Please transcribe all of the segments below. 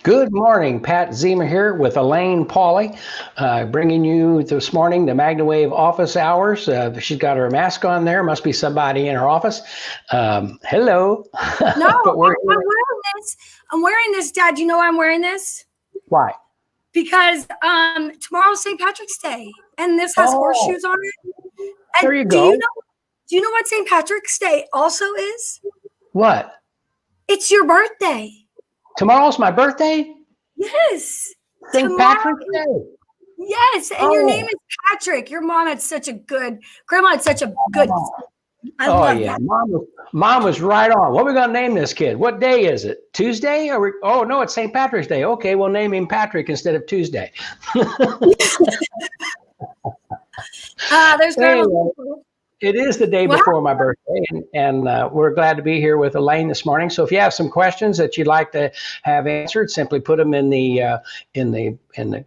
Good morning, Pat Zima here with Elaine Pauley, bringing you this morning the MagnaWave office hours. She's got her mask on there. Must be somebody in her office. Hello. No, I'm wearing this. I'm wearing this, Dad. Do you know why I'm wearing this? Why? Because tomorrow's St. Patrick's Day, and this has horseshoes on it. And there you go. Do you know what St. Patrick's Day also is? What? It's your birthday. Tomorrow's my birthday? Yes. St. Patrick's Day. Yes, and your name is Patrick. Your mom had such a good, Grandma had such a good. I love that. Mom was right on. What are we going to name this kid? What day is it? Tuesday? Oh, no, it's St. Patrick's Day. Okay, we'll name him Patrick instead of Tuesday. There's Grandma. It is the day before my birthday, and we're glad to be here with Elaine this morning. So if you have some questions that you'd like to have answered, simply put them in the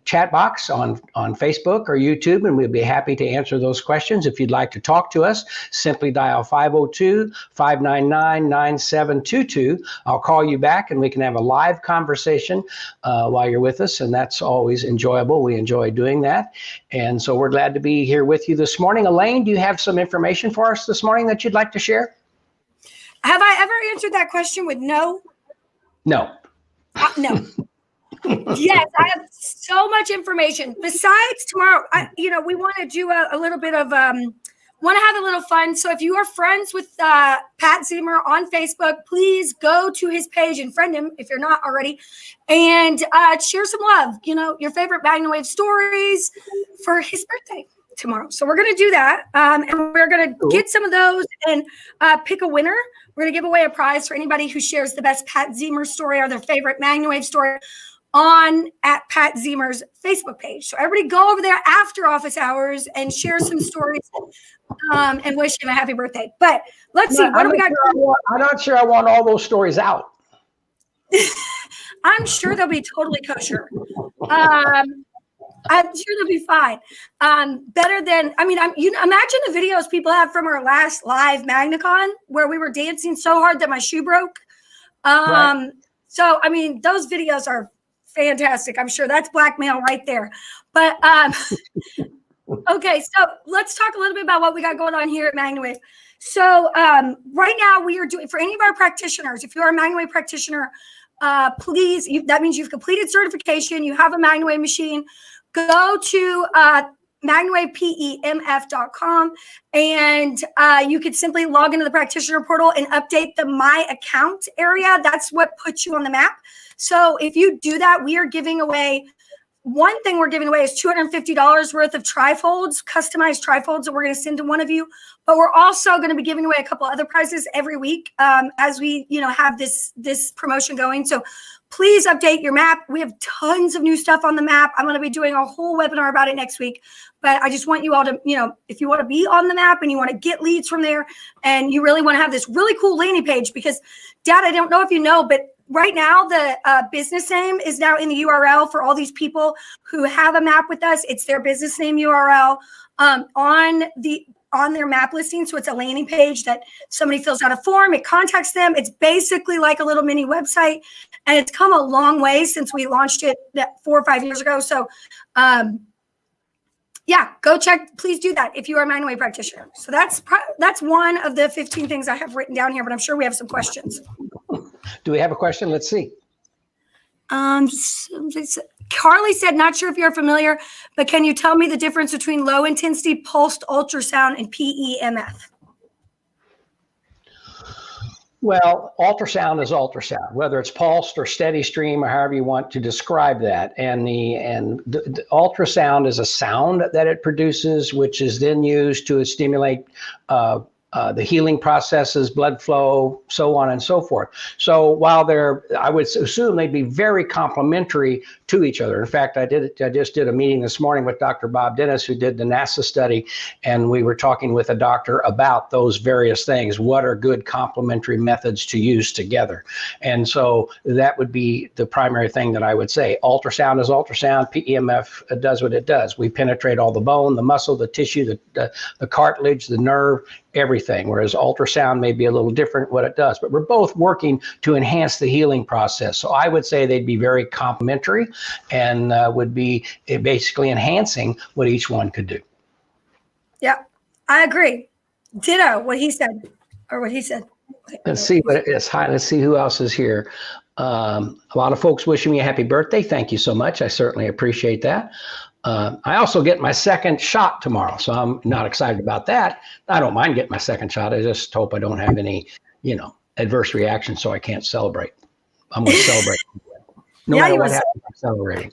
chat box on Facebook or YouTube, and we'd be happy to answer those questions. If you'd like to talk to us, simply dial 502-599-9722. I'll call you back, and we can have a live conversation while you're with us, and that's always enjoyable. We enjoy doing that, and so we're glad to be here with you this morning. Elaine, do you have some information for us this morning that you'd like to share? Have I ever answered that question with no? No. No. Yes, I have so much information. Besides tomorrow, we want to do a little bit of, want to have a little fun. So if you are friends with Pat Zima on Facebook, please go to his page and friend him if you're not already, and share some love. Your favorite MagnaWave stories for his birthday tomorrow. So we're going to do that, and we're going to get some of those and pick a winner. We're going to give away a prize for anybody who shares the best Pat Zima story or their favorite MagnaWave story at Pat Zima's Facebook page. So everybody go over there after office hours and share some stories and wish him a happy birthday. But let's see. What do we got? I'm not sure I want all those stories out. I'm sure they'll be totally kosher. I'm sure they'll be fine. Better than, imagine the videos people have from our last live MagnaCon where we were dancing so hard that my shoe broke. Right. So, those videos are fantastic. I'm sure that's blackmail right there. But, okay, so let's talk a little bit about what we got going on here at MagnaWave. So right now we are doing, for any of our practitioners, if you're a MagnaWave practitioner, please, that means you've completed certification, you have a MagnaWave machine, go to MagnaWavePEMF.com, and you could simply log into the practitioner portal and update the My Account area. That's what puts you on the map. So if you do that, we are giving away, one thing we're giving away is $250 worth of trifolds, customized trifolds that we're going to send to one of you. But we're also going to be giving away a couple other prizes every week as we, have this promotion going. So please update your map. We have tons of new stuff on the map. I'm going to be doing a whole webinar about it next week. But I just want you all to, if you want to be on the map and you want to get leads from there and you really want to have this really cool landing page, because Dad, I don't know if you know, but right now the business name is now in the URL for all these people who have a map with us. It's their business name URL on their map listing. So it's a landing page that somebody fills out a form, it contacts them. It's basically like a little mini website, and it's come a long way since we launched it 4 or 5 years ago. So yeah, go check, please do that if you are a MagnaWave practitioner. So that's one of the 15 things I have written down here, but I'm sure we have some questions. Do we have a question? Let's see. Carly said, not sure if you're familiar, but can you tell me the difference between low intensity pulsed ultrasound and PEMF? Well, ultrasound is ultrasound, whether it's pulsed or steady stream or however you want to describe that. And the ultrasound is a sound that it produces, which is then used to stimulate the healing processes, blood flow, so on and so forth. So while I would assume they'd be very complementary to each other. In fact, I just did a meeting this morning with Dr. Bob Dennis, who did the NASA study, and we were talking with a doctor about those various things. What are good complementary methods to use together? And so that would be the primary thing that I would say. Ultrasound is ultrasound. PEMF does what it does. We penetrate all the bone, the muscle, the tissue, the cartilage, the nerve, everything, whereas ultrasound may be a little different what it does, but we're both working to enhance the healing process. So I would say they'd be very complementary and would be basically enhancing what each one could do. Yeah, I agree. Ditto what he said, or what he said. Let's see what it is. Hi, let's see who else is here. A lot of folks wishing me a happy birthday. Thank you so much. I certainly appreciate that. I also get my second shot tomorrow, so I'm not excited about that. I don't mind getting my second shot. I just hope I don't have any, adverse reactions, so I can't celebrate. I'm going to celebrate. No matter what happens, I'm celebrating.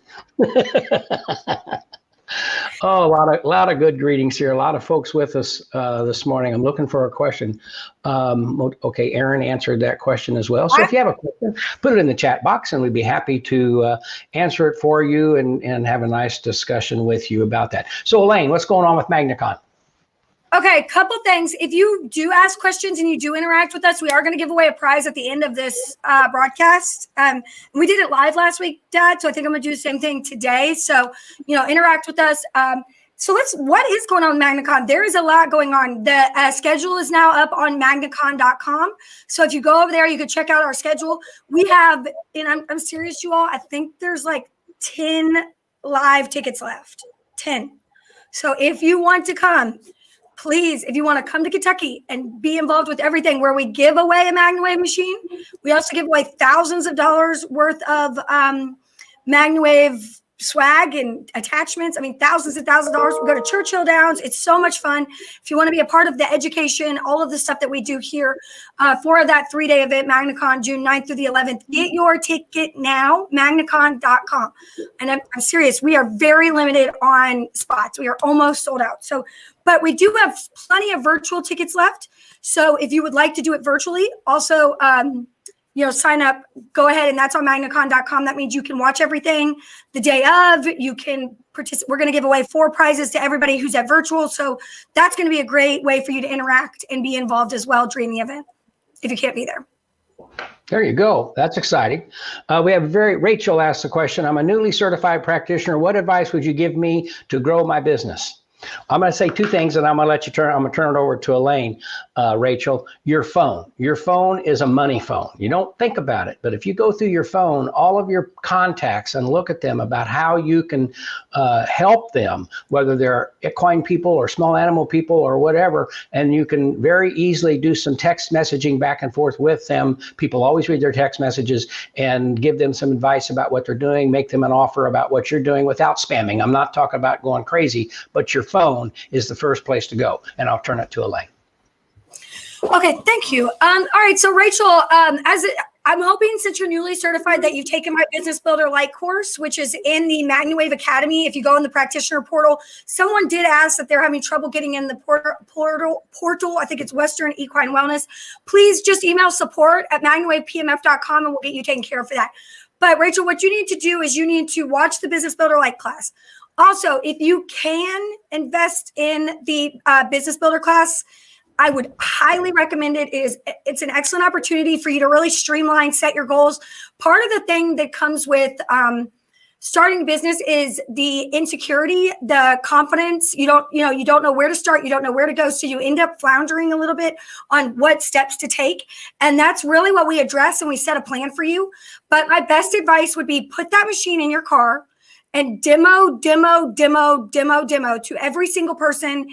Oh, a lot of good greetings here. A lot of folks with us this morning. I'm looking for a question. Okay, Aaron answered that question as well. So if you have a question, put it in the chat box, and we'd be happy to answer it for you and have a nice discussion with you about that. So Elaine, what's going on with MagnaCon? Okay, a couple things. If you do ask questions and you do interact with us, we are going to give away a prize at the end of this broadcast. We did it live last week, Dad, so I think I'm going to do the same thing today. So, interact with us. So what is going on with MagnaCon? There is a lot going on. The schedule is now up on MagnaCon.com. So if you go over there, you can check out our schedule. We have, and I'm serious, you all, I think there's like 10 live tickets left. 10. So if you want to come, please, if you want to come to Kentucky and be involved with everything where we give away a MagnaWave machine, we also give away thousands of dollars worth of MagnaWave swag and attachments. I mean, thousands and thousands of dollars. We go to Churchill Downs. It's so much fun. If you want to be a part of the education, all of the stuff that we do here for that 3-day event, MagnaCon, June 9th through the 11th, get your ticket now, MagnaCon.com. And I'm serious. We are very limited on spots. We are almost sold out. So, but we do have plenty of virtual tickets left. So if you would like to do it virtually, also, sign up, go ahead, and that's on MagnaCon.com. That means you can watch everything the day of. You can participate. We're going to give away 4 prizes to everybody who's at virtual. So that's going to be a great way for you to interact and be involved as well during the event if you can't be there. There you go. That's exciting. We have Rachel asked the question. I'm a newly certified practitioner. What advice would you give me to grow my business? I'm going to say 2 things, and I'm going to turn it over to Elaine. Rachel, your phone is a money phone. You don't think about it, but if you go through your phone, all of your contacts, and look at them about how you can help them, whether they're equine people or small animal people or whatever, and you can very easily do some text messaging back and forth with them. People always read their text messages, and give them some advice about what they're doing, make them an offer about what you're doing without spamming. I'm not talking about going crazy, but your phone is the first place to go. And I'll turn it to Elaine. Okay, thank you. All right, so Rachel, I'm hoping, since you're newly certified, that you've taken my Business Builder Light course, which is in the MagnaWave Academy. If you go in the practitioner portal, someone did ask that they're having trouble getting in the portal. I think it's Western Equine Wellness. Please just email support@MagnaWavePMF.com, and we'll get you taken care of for that. But Rachel, what you need to do is you need to watch the Business Builder Light class. Also, if you can invest in the Business Builder class, I would highly recommend it. It's an excellent opportunity for you to really streamline, set your goals. Part of the thing that comes with starting a business is the insecurity, the confidence. You don't know where to start. You don't know where to go. So you end up floundering a little bit on what steps to take. And that's really what we address, and we set a plan for you. But my best advice would be put that machine in your car and demo to every single person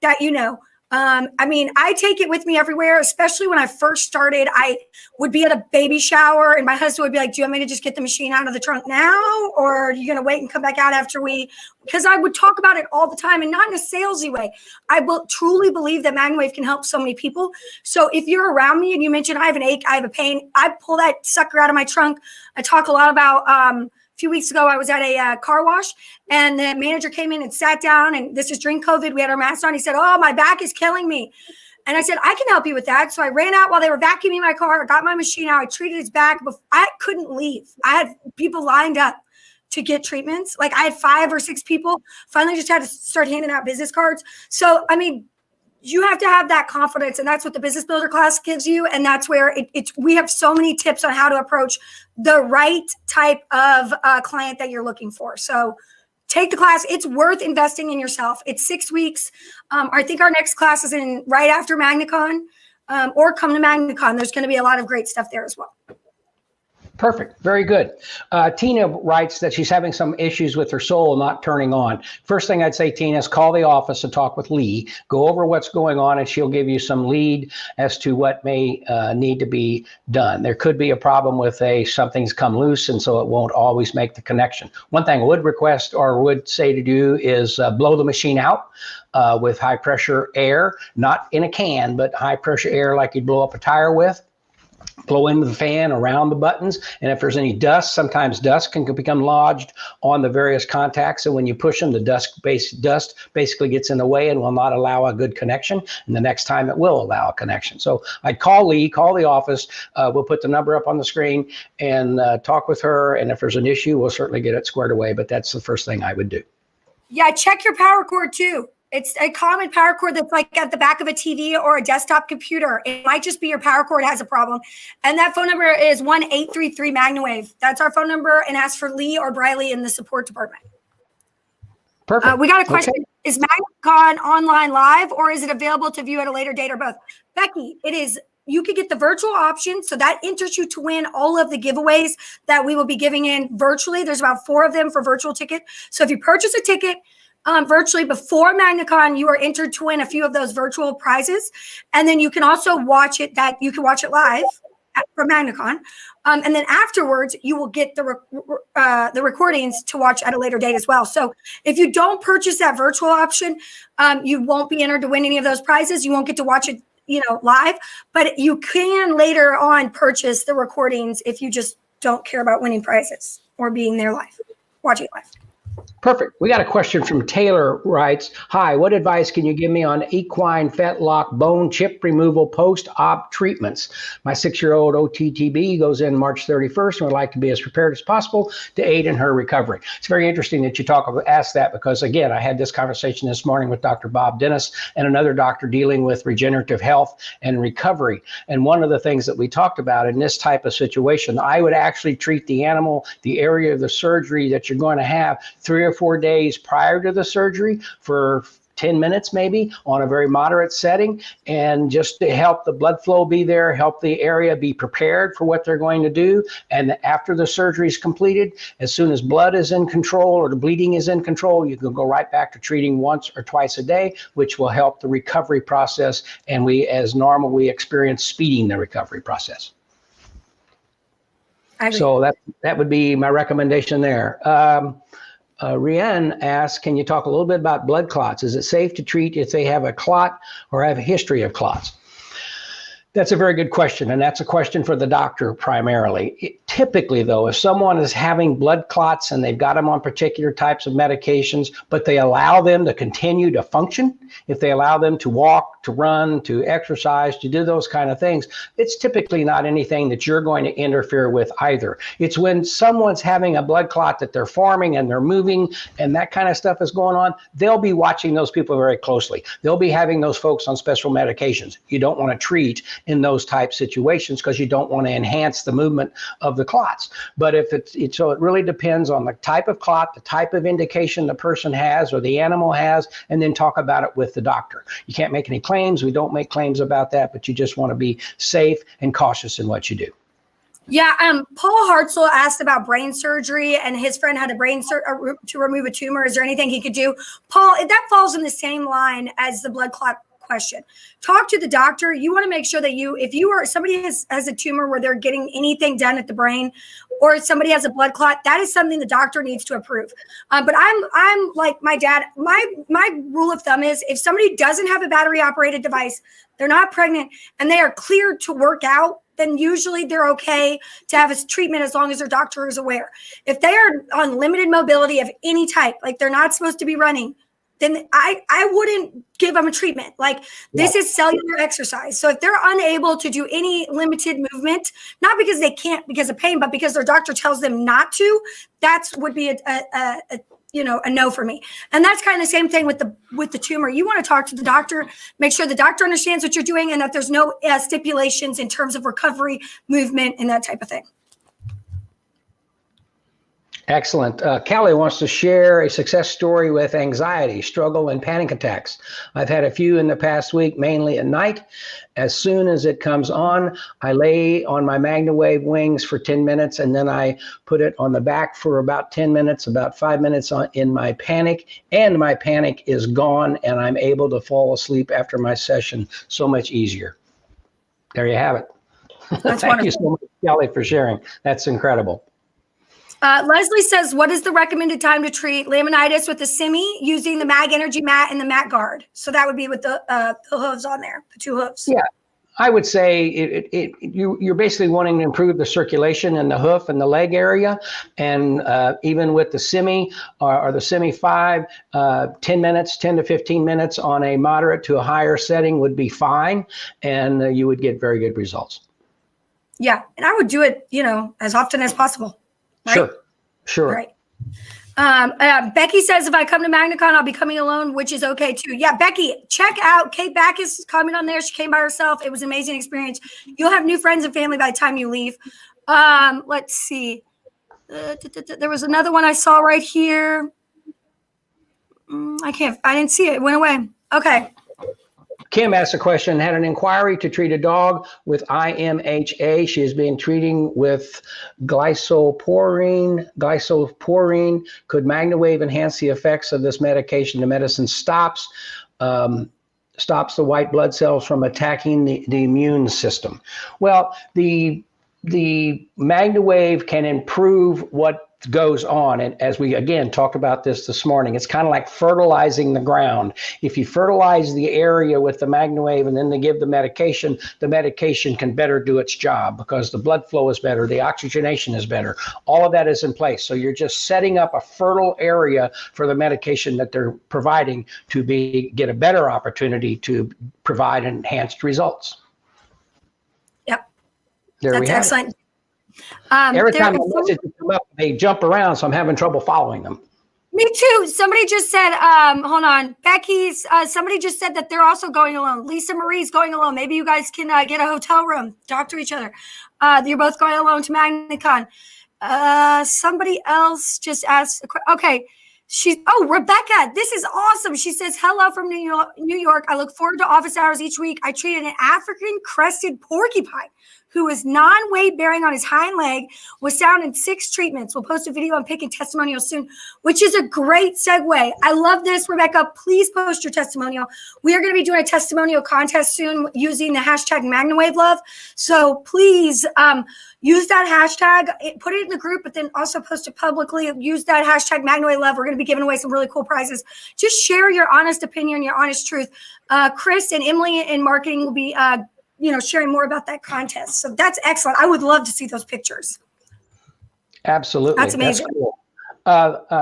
that you know. I take it with me everywhere, especially when I first started. I would be at a baby shower and my husband would be like, do you want me to just get the machine out of the trunk now? Or are you going to wait and come back out after because I would talk about it all the time, and not in a salesy way. I truly believe that MagnaWave can help so many people. So if you're around me and you mention, I have an ache, I have a pain, I pull that sucker out of my trunk. I talk a lot about, a few weeks ago, I was at a car wash, and the manager came in and sat down, and this is during COVID. We had our masks on. He said, oh, my back is killing me. And I said, I can help you with that. So I ran out while they were vacuuming my car. I got my machine out. I treated his back. I couldn't leave. I had people lined up to get treatments. Like I had 5 or 6 people, finally just had to start handing out business cards. So, I mean, you have to have that confidence, and that's what the business builder class gives you. And that's where we have so many tips on how to approach the right type of client that you're looking for. So take the class. It's worth investing in yourself. It's 6 weeks. I think our next class is in right after MagnaCon, or come to MagnaCon. There's going to be a lot of great stuff there as well. Perfect. Very good. Tina writes that she's having some issues with her soul not turning on. First thing I'd say, Tina, is call the office and talk with Lee. Go over what's going on, and she'll give you some lead as to what may need to be done. There could be a problem with something's come loose, and so it won't always make the connection. One thing I would request or would say to do is blow the machine out with high pressure air, not in a can, but high pressure air like you'd blow up a tire with. Blow into the fan around the buttons, and if there's any dust, sometimes dust can become lodged on the various contacts, and when you push them, the dust basically gets in the way and will not allow a good connection, and the next time it will allow a connection. So I'd call Lee, call the office. We'll put the number up on the screen and talk with her, and if there's an issue, we'll certainly get it squared away, but that's the first thing I would do. Yeah, check your power cord too. It's a common power cord that's like at the back of a TV or a desktop computer. It might just be your power cord has a problem. And that phone number is 1-833-MagnaWave. That's our phone number, and ask for Lee or Briley in the support department. Perfect. We got a question. Okay. Is MagnaCon online live, or is it available to view at a later date, or both? Becky, it is. You could get the virtual option. So that enters you to win all of the giveaways that we will be giving in virtually. There's about 4 of them for virtual ticket. So if you purchase a ticket virtually before MagnaCon, you are entered to win a few of those virtual prizes. And then you can also watch it live for MagnaCon. And then afterwards, you will get the recordings to watch at a later date as well. So if you don't purchase that virtual option, you won't be entered to win any of those prizes. You won't get to watch it, live, but you can later on purchase the recordings if you just don't care about winning prizes or being there live, watching it live. Perfect. We got a question from Taylor writes, hi, what advice can you give me on equine fetlock bone chip removal post-op treatments? My 6-year-old OTTB goes in March 31st and would like to be as prepared as possible to aid in her recovery. It's very interesting that you ask that because, again, I had this conversation this morning with Dr. Bob Dennis and another doctor dealing with regenerative health and recovery. And one of the things that we talked about in this type of situation, I would actually treat the animal, the area of the surgery that you're going to have, 3 or 4 days prior to the surgery for 10 minutes maybe on a very moderate setting, and just to help the blood flow be there, help the area be prepared for what they're going to do. And after the surgery is completed, as soon as blood is in control or the bleeding is in control, you can go right back to treating once or twice a day, which will help the recovery process. And we, as normal, we experience speeding the recovery process. So that would be my recommendation there. Rianne asks, can you talk a little bit about blood clots? Is it safe to treat if they have a clot or have a history of clots? That's a very good question, and that's a question for the doctor primarily. Typically, though, if someone is having blood clots and they've got them on particular types of medications, but they allow them to continue to function, if they allow them to walk, to run, to exercise, to do those kind of things, it's typically not anything that you're going to interfere with either. It's when someone's having a blood clot that they're forming and they're moving and that kind of stuff is going on, they'll be watching those people very closely. They'll be having those folks on special medications. You don't want to treat in those type situations because you don't want to enhance the movement of the clots. But if so it really depends on the type of clot, the type of indication the person has or the animal has, and then talk about it with the doctor. You can't make any claims. We don't make claims about that, but you just want to be safe and cautious in what you do. Yeah, Paul Hartzell asked about brain surgery, and his friend had a brain to remove a tumor. Is there anything he could do? Paul, that falls in the same line as the blood clot question. Talk to the doctor. You want to make sure that if somebody has a tumor where they're getting anything done at the brain, or somebody has a blood clot, that is something the doctor needs to approve. But I'm like my dad. My rule of thumb is if somebody doesn't have a battery operated device, they're not pregnant, and they are cleared to work out, then usually they're okay to have a treatment as long as their doctor is aware. If they are on limited mobility of any type, like they're not supposed to be running, then I wouldn't give them a treatment. Like this is cellular exercise. So if they're unable to do any limited movement, not because they can't because of pain, but because their doctor tells them not to, that would be a no for me. And that's kind of the same thing with the tumor. You want to talk to the doctor, make sure the doctor understands what you're doing and that there's no stipulations in terms of recovery, movement, and that type of thing. Excellent. Callie wants to share a success story with anxiety, struggle, and panic attacks. I've had a few in the past week, mainly at night. As soon as it comes on, I lay on my MagnaWave wings for 10 minutes, and then I put it on the back for about 10 minutes, about 5 minutes in my panic, and my panic is gone, and I'm able to fall asleep after my session so much easier. There you have it. That's Thank wonderful. you so much, Callie, for sharing. That's incredible. Leslie says, what is the recommended time to treat laminitis with the semi using the MagEnergy Mat and the Mat Guard? So that would be with the hooves on there, the 2 hooves. Yeah, I would say you're basically wanting to improve the circulation in the hoof and the leg area. And even with the semi or the semi 5, 10 minutes, 10 to 15 minutes on a moderate to a higher setting would be fine. And you would get very good results. Yeah. And I would do it, as often as possible. Right? Sure. Right. Becky says, if I come to MagnaCon, I'll be coming alone, which is okay too. Yeah, Becky, check out Kate Backus comment on there. She came by herself. It was an amazing experience. You'll have new friends and family by the time you leave. Let's see. There was another one I saw right here. I didn't see it. It went away. Okay. Kim asked a question, had an inquiry to treat a dog with IMHA. She has been treating with glycoporine. Could MagnaWave enhance the effects of this medication? The medicine stops the white blood cells from attacking the immune system. Well, the MagnaWave can improve what goes on. And as we, again, talked about this morning, it's kind of like fertilizing the ground. If you fertilize the area with the MagnaWave and then they give the medication can better do its job because the blood flow is better, the oxygenation is better. All of that is in place. So you're just setting up a fertile area for the medication that they're providing to get a better opportunity to provide enhanced results. Yep. That's excellent. Every time the messages come up, they jump around, so I'm having trouble following them. Me too. Somebody just said, hold on, Becky's, somebody just said that they're also going alone. Lisa Marie's going alone. Maybe you guys can get a hotel room, talk to each other. You're both going alone to MagnaCon. Somebody else just asked, okay. Rebecca, this is awesome. She says, hello from New York. I look forward to office hours each week. I treated an African crested porcupine who was non-weight bearing on his hind leg, was sound in 6 treatments. We'll post a video on picking testimonials soon, which is a great segue. I love this, Rebecca. Please post your testimonial. We are going to be doing a testimonial contest soon using the hashtag MagnaWaveLove. So please use that hashtag, put it in the group, but then also post it publicly. Use that hashtag MagnaWaveLove. We're going to be giving away some really cool prizes. Just share your honest opinion, your honest truth. Chris and Emily in marketing will be sharing more about that contest. So that's excellent. I would love to see those pictures. Absolutely. That's amazing. That's cool.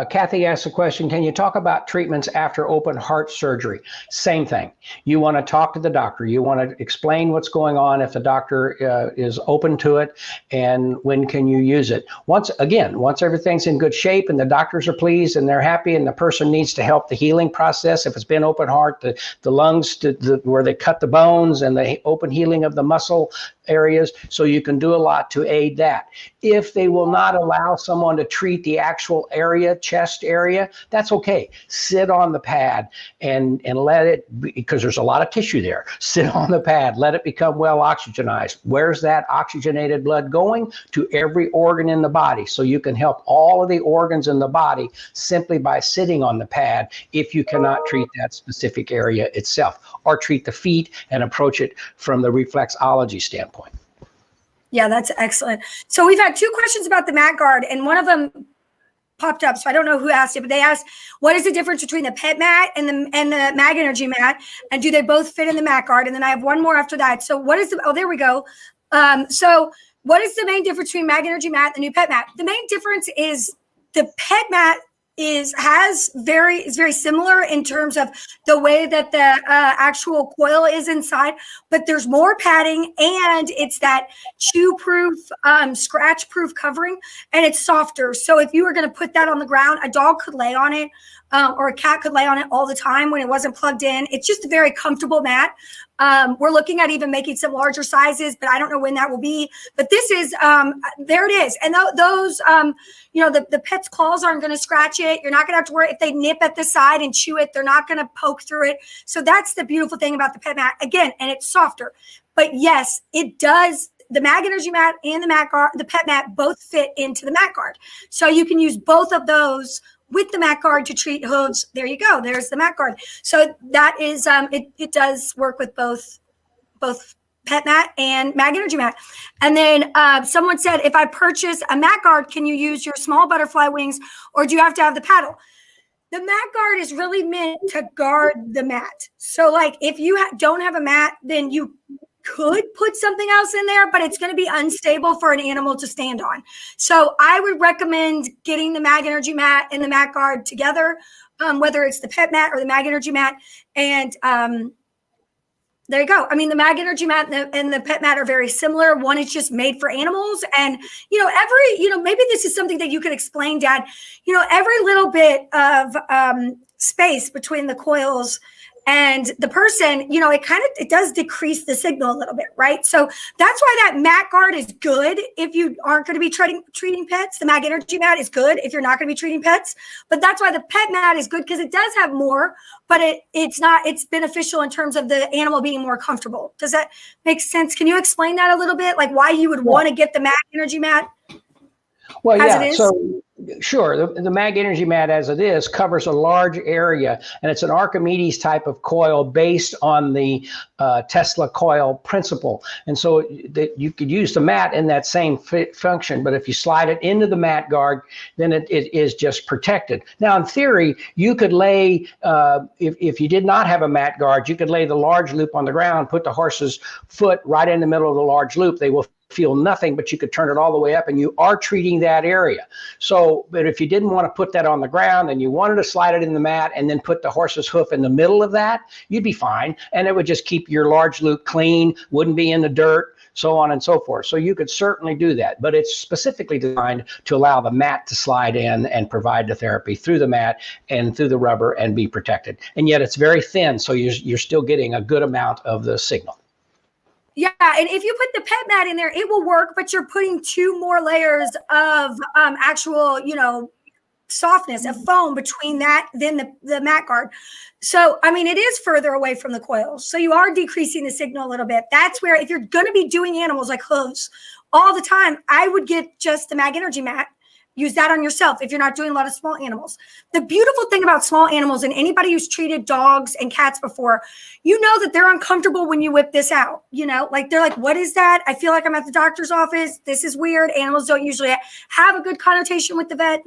Kathy asked a question, can you talk about treatments after open heart surgery? Same thing. You want to talk to the doctor. You want to explain what's going on if the doctor is open to it, and when can you use it. Once everything's in good shape and the doctors are pleased and they're happy and the person needs to help the healing process, if it's been open heart, the lungs, where they cut the bones and the open healing of the muscle areas, so you can do a lot to aid that. If they will not allow someone to treat the actual area, chest area, that's okay. Sit on the pad and let it, because there's a lot of tissue there. Sit on the pad, let it become well oxygenized. Where's that oxygenated blood going? To every organ in the body. So you can help all of the organs in the body simply by sitting on the pad if you cannot treat that specific area itself, or treat the feet and approach it from the reflexology standpoint. Yeah, that's excellent. So we've had 2 questions about the Mat Guard, and one of them popped up. So I don't know who asked it, but they asked, what is the difference between the pet mat and the MagEnergy Mat? And do they both fit in the Mat Guard? And then I have one more after that. So what is there we go. So what is the main difference between MagEnergy Mat and the new pet mat? The main difference is the pet mat is very similar in terms of the way that the actual coil is inside, but there's more padding, and it's that chew-proof, scratch-proof covering, and it's softer. So if you were going to put that on the ground, a dog could lay on it, or a cat could lay on it all the time when it wasn't plugged in. It's just a very comfortable mat. We're looking at even making some larger sizes, but I don't know when that will be. But this is, there it is. And those, the pet's claws aren't going to scratch it. You're not going to have to worry if they nip at the side and chew it. They're not going to poke through it. So that's the beautiful thing about the pet mat. Again, and it's softer. But yes, it does. The MagEnergy Mat and the Mat Guard, the pet mat, both fit into the Mat Guard. So you can use both of those with the Mat Guard to treat hooves. There you go. There's the Mat Guard. So that is, it does work with both pet mat and MagEnergy Mat. And then someone said, if I purchase a Mat Guard, can you use your small butterfly wings, or do you have to have the paddle? The Mat Guard is really meant to guard the mat. So like if you don't have a mat, then you could put something else in there, but it's going to be unstable for an animal to stand on. So I would recommend getting the MagEnergy Mat and the Mat Guard together, whether it's the pet mat or the MagEnergy Mat. And there you go. I mean, the MagEnergy Mat and the pet mat are very similar. One is just made for animals. And, maybe this is something that you could explain, Dad. Every little bit of space between the coils and the person, it does decrease the signal a little bit, right? So that's why that Mat Guard is good if you aren't going to be treating pets. The MagEnergy Mat is good if you're not going to be treating pets. But that's why the pet mat is good, because it does have more, but it's beneficial in terms of the animal being more comfortable. Does that make sense? Can you explain that a little bit? Like why you would want to get the MagEnergy Mat? Well, yeah. So sure, the MagEnergy Mat as it is covers a large area, and it's an Archimedes type of coil based on the Tesla coil principle. And so you could use the mat in that same function, but if you slide it into the Mat Guard, then it is just protected. Now, in theory, you could lay, if you did not have a Mat Guard, you could lay the large loop on the ground, put the horse's foot right in the middle of the large loop. They will feel nothing, but you could turn it all the way up and you are treating that area. So, but if you didn't want to put that on the ground and you wanted to slide it in the mat and then put the horse's hoof in the middle of that, you'd be fine. And it would just keep your large loop clean, wouldn't be in the dirt, so on and so forth. So you could certainly do that, but it's specifically designed to allow the mat to slide in and provide the therapy through the mat and through the rubber and be protected. And yet it's very thin, so you're still getting a good amount of the signal. Yeah, and if you put the pet mat in there, it will work, but you're putting 2 more layers of actual, softness, of foam between that than the Mat Guard. So, I mean, it is further away from the coils. So you are decreasing the signal a little bit. That's where, if you're going to be doing animals like hooves all the time, I would get just the MagEnergy Mat. Use that on yourself if you're not doing a lot of small animals. The beautiful thing about small animals, and anybody who's treated dogs and cats before, that they're uncomfortable when you whip this out. They're like, what is that? I feel like I'm at the doctor's office. This is weird. Animals don't usually have a good connotation with the vet.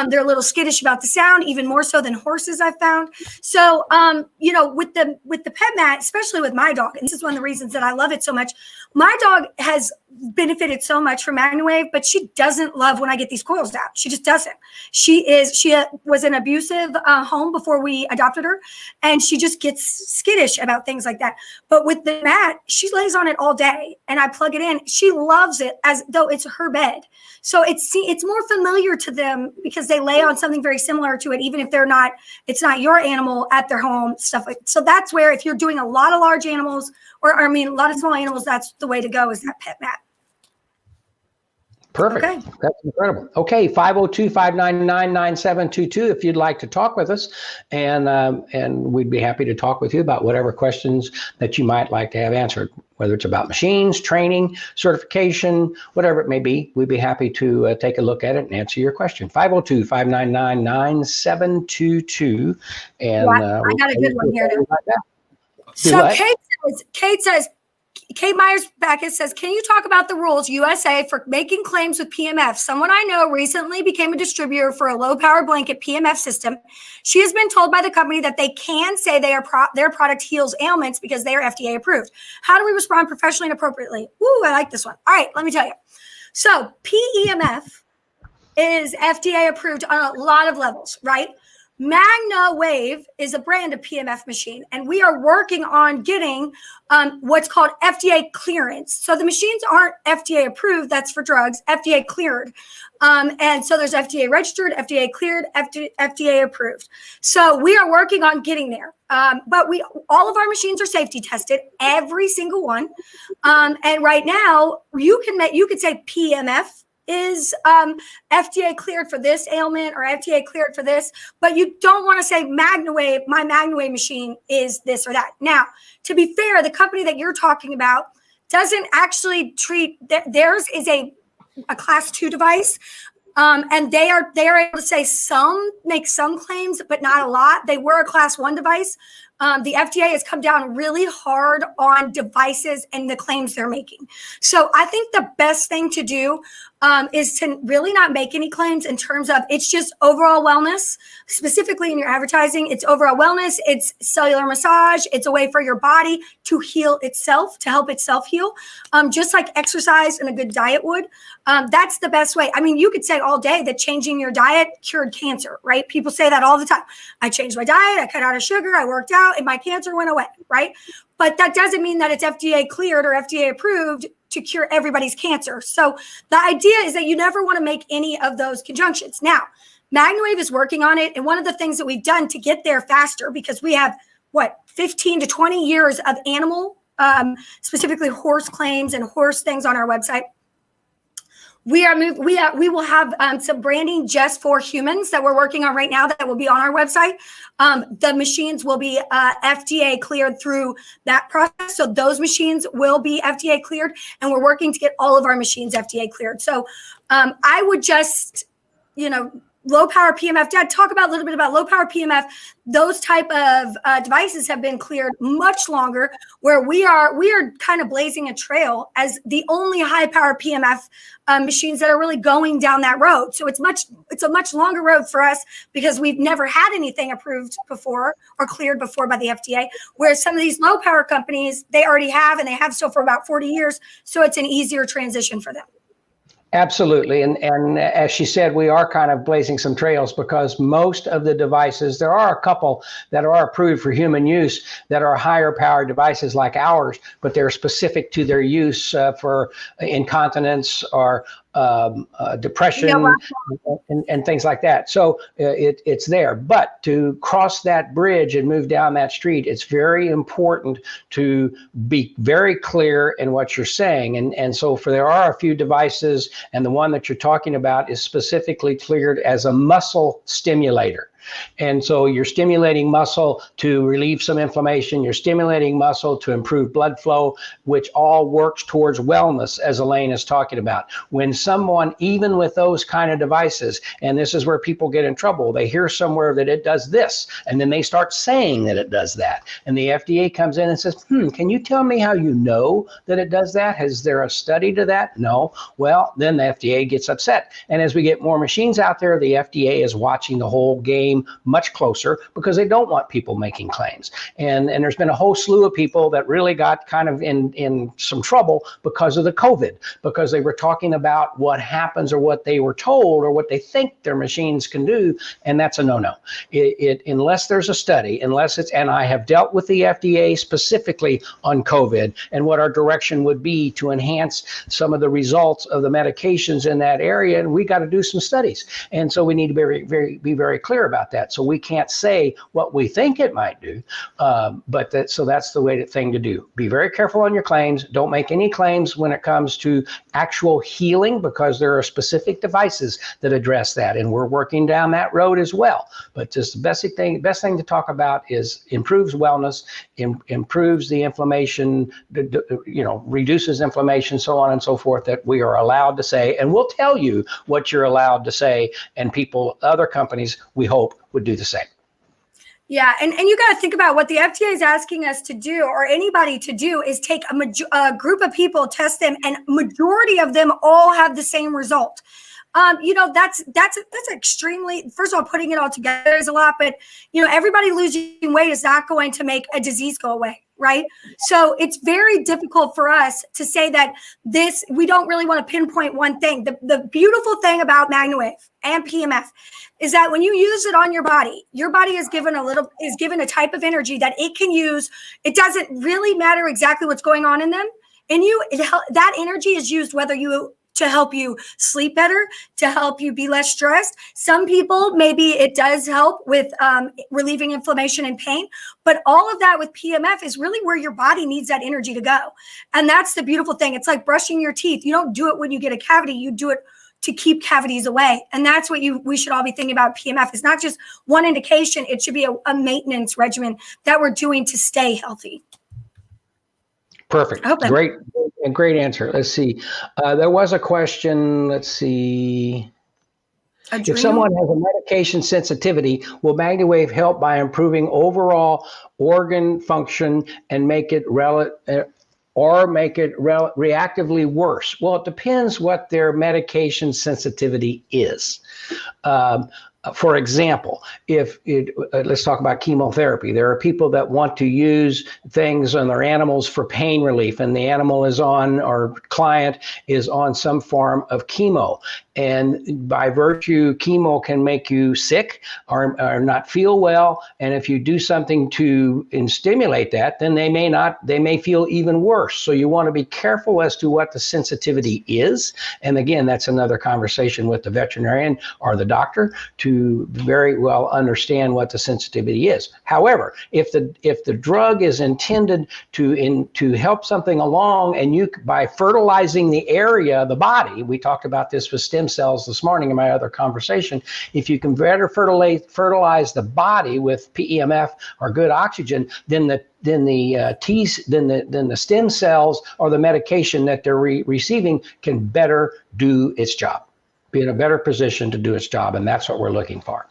They're a little skittish about the sound, even more so than horses, I've found. So, with the pet mat, especially with my dog, and this is one of the reasons that I love it so much. My dog has benefited so much from MagnaWave, but she doesn't love when I get these coils out. She just doesn't. She was in an abusive home before we adopted her, and she just gets skittish about things like that. But with the mat, she lays on it all day, and I plug it in. She loves it as though it's her bed. So it's more familiar to them because they lay on something very similar to it, even if it's not your animal at their home, stuff like that. So that's where, if you're doing a lot of large animals, a lot of small animals, that's the way to go, is that pet mat. Perfect. Okay. That's incredible. Okay, 502-599-9722 if you'd like to talk with us, and we'd be happy to talk with you about whatever questions that you might like to have answered, whether it's about machines, training, certification, whatever it may be. We'd be happy to take a look at it and answer your question. 502-599-9722. And I got a good one here. So Kate Myers-Backus says, can you talk about the rules USA for making claims with PMF? Someone I know recently became a distributor for a low-power blanket PMF system. She has been told by the company that they can say their product heals ailments because they are FDA approved. How do we respond professionally and appropriately? Ooh, I like this one. All right, let me tell you. So PEMF is FDA approved on a lot of levels, right? MagnaWave is a brand of PMF machine, and we are working on getting what's called FDA clearance. So the machines aren't FDA approved, that's for drugs, FDA cleared. And so there's FDA registered, FDA cleared, FDA approved. So we are working on getting there. But all of our machines are safety tested, every single one. And right now, you could say PMF is FDA cleared for this ailment or FDA cleared for this, but you don't want to say MagnaWave, my MagnaWave machine is this or that. Now, to be fair, the company that you're talking about doesn't actually treat, theirs is a class 2 device. And they are able to make some claims, but not a lot. They were a class 1 device. The FDA has come down really hard on devices and the claims they're making. So I think the best thing to do is to really not make any claims in terms of it's just overall wellness, specifically in your advertising. It's overall wellness. It's cellular massage. It's a way for your body to heal itself, to help itself heal, just like exercise and a good diet would. That's the best way. I mean, you could say all day that changing your diet cured cancer, right? People say that all the time. I changed my diet. I cut out of sugar. I worked out and my cancer went away, right? But that doesn't mean that it's FDA cleared or FDA approved to cure everybody's cancer. So the idea is that you never want to make any of those conjunctions. Now, MagnaWave is working on it. And one of the things that we've done to get there faster, because we have 15 to 20 years of animal, specifically horse claims and horse things on our website. We will have some branding just for humans that we're working on right now that will be on our website. The machines will be FDA cleared through that process. So those machines will be FDA cleared, and we're working to get all of our machines FDA cleared. So I would just, low power PMF. Dad, talk about a little bit about low power PMF. Those type of devices have been cleared much longer, where we are kind of blazing a trail as the only high power PMF machines that are really going down that road. So it's a much longer road for us because we've never had anything approved before or cleared before by the FDA. Whereas some of these low power companies, they already have, and they have so for about 40 years. So it's an easier transition for them. Absolutely. And as she said, we are kind of blazing some trails because most of the devices, there are a couple that are approved for human use that are higher powered devices like ours, but they're specific to their use for incontinence or depression and things like that. So it's there. But to cross that bridge and move down that street, it's very important to be very clear in what you're saying. And so there are a few devices, and the one that you're talking about is specifically cleared as a muscle stimulator. And so you're stimulating muscle to relieve some inflammation. You're stimulating muscle to improve blood flow, which all works towards wellness, as Elaine is talking about. When someone, even with those kind of devices, and this is where people get in trouble, they hear somewhere that it does this, and then they start saying that it does that. And the FDA comes in and says, can you tell me how you know that it does that? Is there a study to that? No. Well, then the FDA gets upset. And as we get more machines out there, the FDA is watching the whole game much closer because they don't want people making claims. And there's been a whole slew of people that really got kind of in some trouble because of the COVID, because they were talking about what happens or what they were told or what they think their machines can do. And that's a no-no. Unless there's a study, and I have dealt with the FDA specifically on COVID and what our direction would be to enhance some of the results of the medications in that area. And we got to do some studies. And so we need to be very clear about that. So we can't say what we think it might do, so that's the thing to do. Be very careful on your claims. Don't make any claims when it comes to actual healing, because there are specific devices that address that, and we're working down that road as well. But just the best thing to talk about is improves wellness, improves the inflammation, reduces inflammation, so on and so forth, that we are allowed to say, and we'll tell you what you're allowed to say, and other companies, we hope, would do the same. Yeah, and you got to think about what the FDA is asking us to do, or anybody to do, is take a group of people, test them, and majority of them all have the same result. That's extremely, first of all, putting it all together is a lot, but everybody losing weight is not going to make a disease go away, right? So it's very difficult for us to say that we don't really want to pinpoint one thing. The beautiful thing about MagnaWave and PMF is that when you use it on your body is given a type of energy that it can use. It doesn't really matter exactly what's going on in them. And that energy is used to help you sleep better, to help you be less stressed. Some people, maybe it does help with relieving inflammation and pain, but all of that with PMF is really where your body needs that energy to go. And that's the beautiful thing. It's like brushing your teeth. You don't do it when you get a cavity, you do it to keep cavities away. And that's what we should all be thinking about PMF. It's not just one indication, it should be a maintenance regimen that we're doing to stay healthy. Perfect. Great answer. Let's see. There was a question. Let's see. If someone has a medication sensitivity, will MagnaWave help by improving overall organ function and make it reactively worse? Well, it depends what their medication sensitivity is. For example, let's talk about chemotherapy. There are people that want to use things on their animals for pain relief, and the animal or client is on some form of chemo. And by virtue, chemo can make you sick or not feel well. And if you do something to stimulate that, then they may feel even worse. So you want to be careful as to what the sensitivity is. And again, that's another conversation with the veterinarian or the doctor to very well understand what the sensitivity is. However, if the drug is intended to help something along, and by fertilizing the area, the body, we talked about this with stem cells this morning in my other conversation. If you can better fertilize the body with PEMF or good oxygen, then the stem cells or the medication that they're receiving can better do its job, be in a better position to do its job, and that's what we're looking for.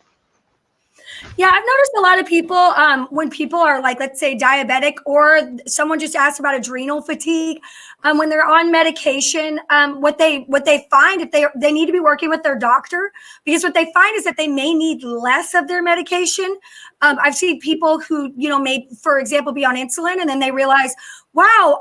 Yeah, I've noticed a lot of people, when people are like, let's say diabetic, or someone just asked about adrenal fatigue, when they're on medication, what they find, if they need to be working with their doctor, because what they find is that they may need less of their medication. I've seen people who, may, for example, be on insulin, and then they realize, wow,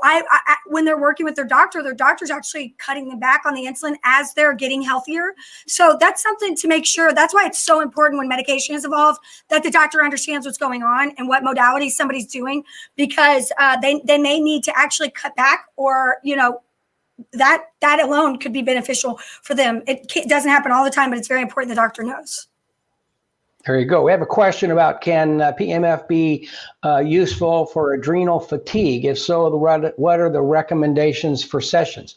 when they're working with their doctor's actually cutting them back on the insulin as they're getting healthier. So that's something to make sure. That's why it's so important when medication is involved that the doctor understands what's going on and what modality somebody's doing, because they may need to actually cut back, or, that alone could be beneficial for them. It doesn't happen all the time, but it's very important the doctor knows. There you go. We have a question about, can PMF be useful for adrenal fatigue? If so, what are the recommendations for sessions?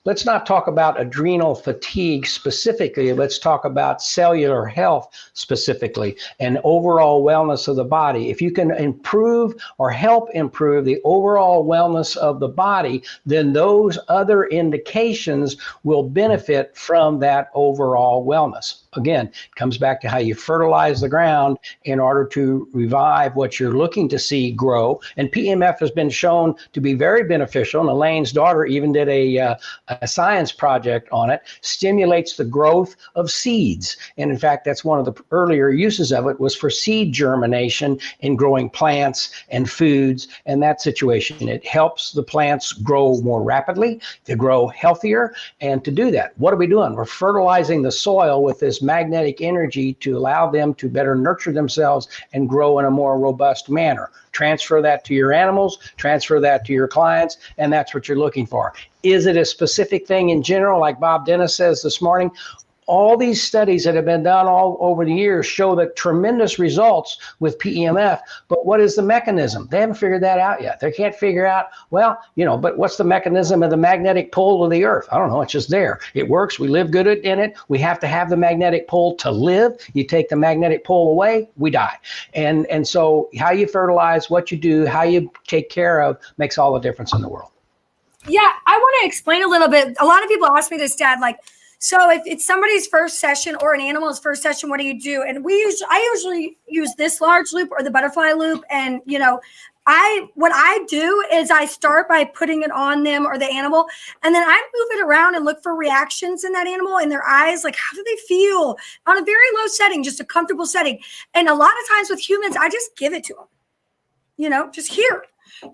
Let's not talk about adrenal fatigue specifically. Let's talk about cellular health specifically and overall wellness of the body. If you can improve or help improve the overall wellness of the body, then those other indications will benefit from that overall wellness. Again, it comes back to how you fertilize the ground in order to revive what you're looking to see grow. And PMF has been shown to be very beneficial. And Elaine's daughter even did a science project on it, stimulates the growth of seeds. And in fact, that's one of the earlier uses of it, was for seed germination in growing plants and foods and that situation. It helps the plants grow more rapidly, to grow healthier, and to do that. What are we doing? We're fertilizing the soil with this magnetic energy to allow them to better nurture themselves and grow in a more robust manner. Transfer that to your animals, transfer that to your clients, and that's what you're looking for. Is it a specific thing in general, like Bob Dennis says this morning? All these studies that have been done all over the years show that tremendous results with PEMF, but what is the mechanism? They haven't figured that out yet. They can't figure out, but what's the mechanism of the magnetic pole of the earth? I don't know, it's just there. It works, we live good in it. We have to have the magnetic pole to live. You take the magnetic pole away, we die. And so how you fertilize, what you do, how you take care of makes all the difference in the world. Yeah, I want to explain a little bit. A lot of people ask me this, Dad, so if it's somebody's first session or an animal's first session, what do you do? And I usually use this large loop or the butterfly loop. And, what I do is I start by putting it on them or the animal, and then I move it around and look for reactions in that animal, in their eyes. Like, how do they feel on a very low setting, just a comfortable setting? And a lot of times with humans, I just give it to them. You know, just here.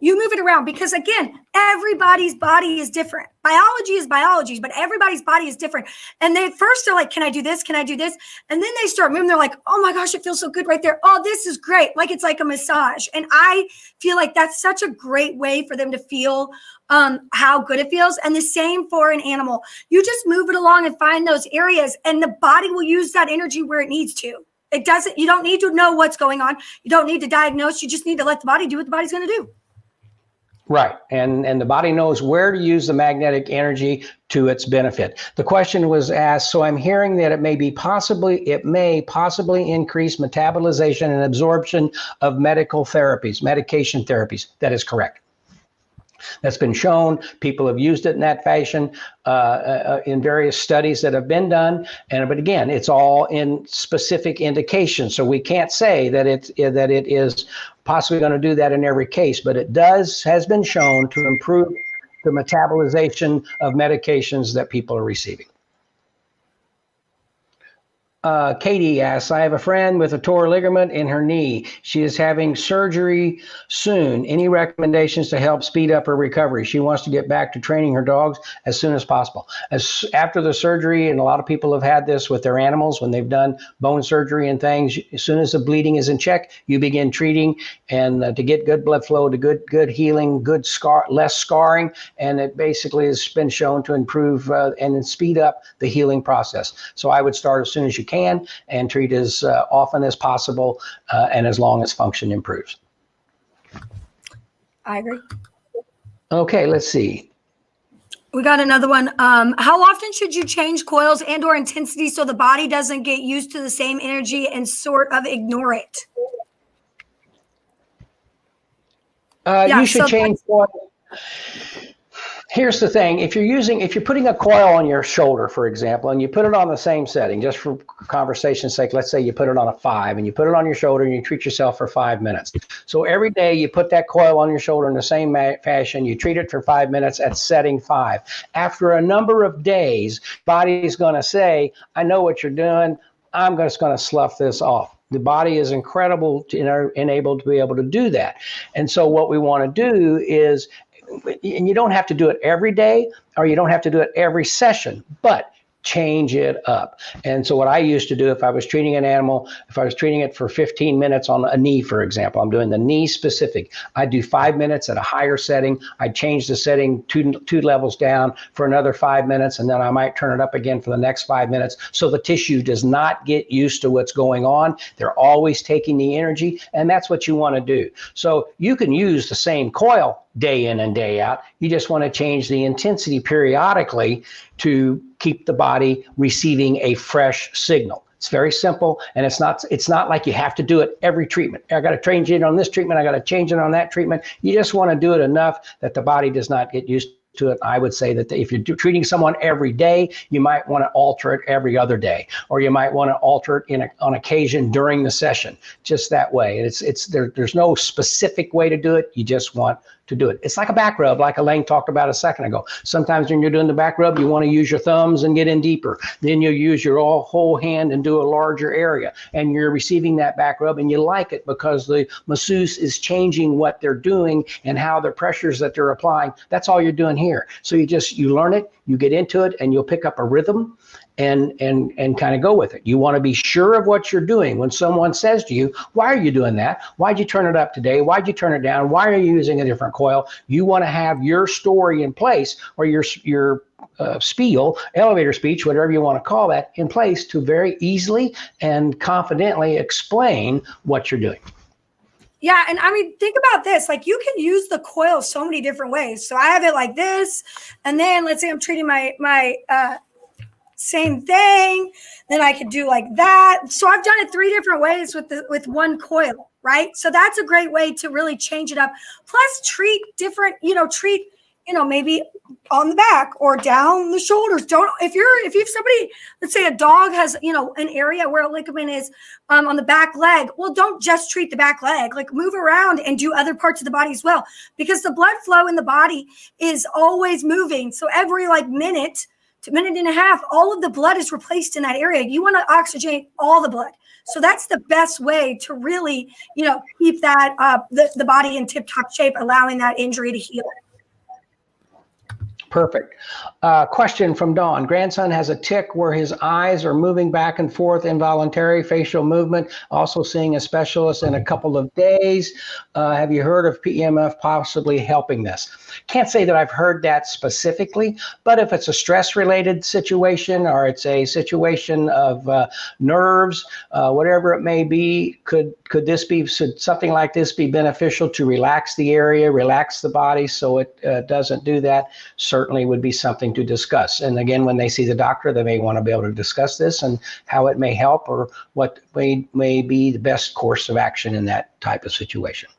You move it around, because again, everybody's body is different. Biology is biology, but everybody's body is different. And they first are like, can I do this? Can I do this? And then they start moving. They're like, oh my gosh, it feels so good right there. Oh, this is great. Like, it's like a massage. And I feel like that's such a great way for them to feel how good it feels. And the same for an animal. You just move it along and find those areas, and the body will use that energy where it needs to. It doesn't, you don't need to know what's going on. You don't need to diagnose. You just need to let the body do what the body's going to do. Right. And the body knows where to use the magnetic energy to its benefit. The question was asked, so I'm hearing that it may possibly increase metabolization and absorption of medication therapies. That is correct. That's been shown. People have used it in that fashion in various studies that have been done. But again, it's all in specific indications. So we can't say that it is possibly going to do that in every case, but it has been shown to improve the metabolization of medications that people are receiving. Katie asks, I have a friend with a torn ligament in her knee. She is having surgery soon. Any recommendations to help speed up her recovery? She wants to get back to training her dogs as soon as possible. After the surgery, and a lot of people have had this with their animals when they've done bone surgery and things, as soon as the bleeding is in check, you begin treating, and to get good blood flow, to good healing, less scarring, and it basically has been shown to improve and speed up the healing process. So I would start as soon as you can and treat as often as possible and as long as function improves. I agree. Okay, let's see. We got another one. How often should you change coils and or intensity so the body doesn't get used to the same energy and sort of ignore it? You should change coils. Here's the thing, if you're putting a coil on your shoulder, for example, and you put it on the same setting, just for conversation's sake, let's say you put it on a 5 and you put it on your shoulder and you treat yourself for 5 minutes. So every day you put that coil on your shoulder in the same fashion, you treat it for 5 minutes at setting 5. After a number of days, body's gonna say, I know what you're doing, I'm just gonna slough this off. The body is incredible enabled to be able to do that. And so what we wanna do is, and you don't have to do it every day, or you don't have to do it every session, but change it up. And so what I used to do, if I was treating an animal, if I was treating it for 15 minutes on a knee, for example, I'm doing the knee specific, I'd do 5 minutes at a higher setting. I'd change the setting two levels down for another 5 minutes, and then I might turn it up again for the next 5 minutes. So the tissue does not get used to what's going on. They're always taking the energy, and that's what you want to do. So you can use the same coil day in and day out. You just want to change the intensity periodically to keep the body receiving a fresh signal. It's very simple, and it's not like you have to do it every treatment. I got to change it on this treatment, I got to change it on that treatment. You just want to do it enough that the body does not get used to it. I would say that if you're treating someone every day, you might want to alter it every other day, or you might want to alter it on occasion during the session, just that way. There's no specific way to do it. You just want to do it. It's like a back rub, like Elaine talked about a second ago. Sometimes when you're doing the back rub, you want to use your thumbs and get in deeper. Then you'll use your whole hand and do a larger area. And you're receiving that back rub and you like it because the masseuse is changing what they're doing and how the pressures that they're applying. That's all you're doing here. So you learn it, you get into it, and you'll pick up a rhythm and kind of go with it. You want to be sure of what you're doing. When someone says to you, why are you doing that? Why'd you turn it up today? Why'd you turn it down? Why are you using a different coil? You want to have your story in place, or your spiel, elevator speech, whatever you want to call that, in place to very easily and confidently explain what you're doing. Yeah, and I mean, think about this. Like, you can use the coil so many different ways. So I have it like this, and then let's say I'm treating my same thing, then I could do like that. So I've done it 3 different ways with one coil, right? So that's a great way to really change it up. Plus treat different, treat maybe on the back or down the shoulders. If you've somebody, let's say a dog has, an area where a ligament is on the back leg. Well, don't just treat the back leg, like move around and do other parts of the body as well, because the blood flow in the body is always moving. So every minute to minute and a half, all of the blood is replaced in that area. You want to oxygenate all the blood. So that's the best way to really, keep that the body in tip-top shape, allowing that injury to heal. Perfect. Question from Dawn. Grandson has a tic where his eyes are moving back and forth, involuntary facial movement. Also seeing a specialist in a couple of days. Have you heard of PEMF possibly helping this? Can't say that I've heard that specifically, but if it's a stress-related situation or it's a situation of nerves, whatever it may be, should something like this be beneficial to relax the area, relax the body so it doesn't do that? Certainly would be something to discuss. And again, when they see the doctor, they may want to be able to discuss this and how it may help or what may be the best course of action in that type of situation.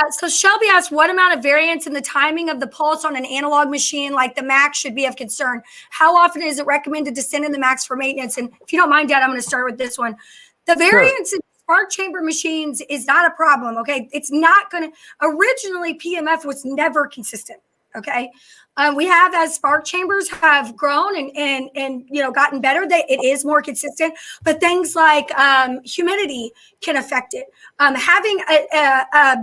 So Shelby asked, what amount of variance in the timing of the pulse on an analog machine like the Max should be of concern? How often is it recommended to send in the Max for maintenance? And if you don't mind, Dad, I'm going to start with this one. The variance in spark chamber machines is not a problem, okay? It's not going to, originally PMF was never consistent, okay? We have, as spark chambers have grown and gotten better, that it is more consistent, but things like humidity can affect it. Having a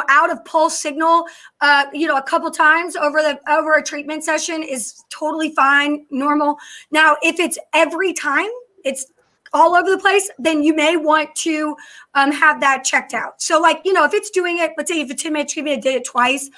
out of pulse signal, a couple times over a treatment session is totally fine, normal. Now, if it's every time, it's all over the place, then you may want to have that checked out. So if it's doing it, let's say if a 10-minute treatment, it did it twice,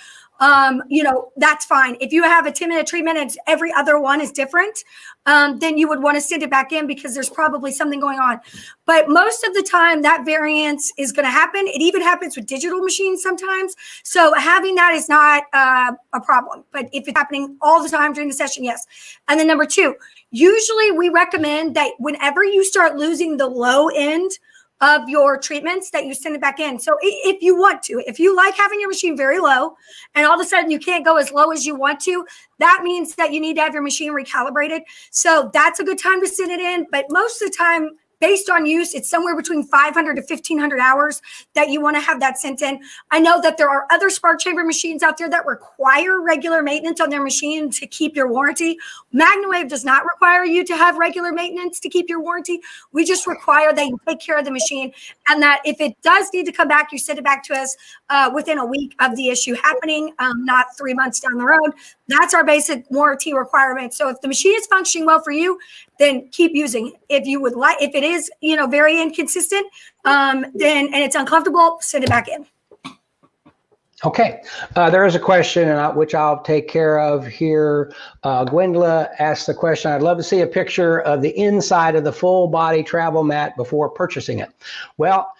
that's fine. If you have a 10-minute treatment and every other one is different, then you would want to send it back in because there's probably something going on. But most of the time that variance is going to happen. It even happens with digital machines sometimes. So having that is not a problem. But if it's happening all the time during the session, yes. And then number 2, usually we recommend that whenever you start losing the low end of your treatments, that you send it back in. So if you want to, if you like having your machine very low and all of a sudden you can't go as low as you want to, that means that you need to have your machine recalibrated. So that's a good time to send it in. But most of the time, based on use, it's somewhere between 500 to 1,500 hours that you want to have that sent in. I know that there are other spark chamber machines out there that require regular maintenance on their machine to keep your warranty. MagnaWave does not require you to have regular maintenance to keep your warranty. We just require that you take care of the machine, and that if it does need to come back, you send it back to us within a week of the issue happening, not 3 months down the road. That's our basic warranty requirement. So if the machine is functioning well for you, then keep using it. If it is, very inconsistent, and it's uncomfortable, send it back in. Okay, there is a question which I'll take care of here. Gwendla asked the question, I'd love to see a picture of the inside of the full body travel mat before purchasing it. Well,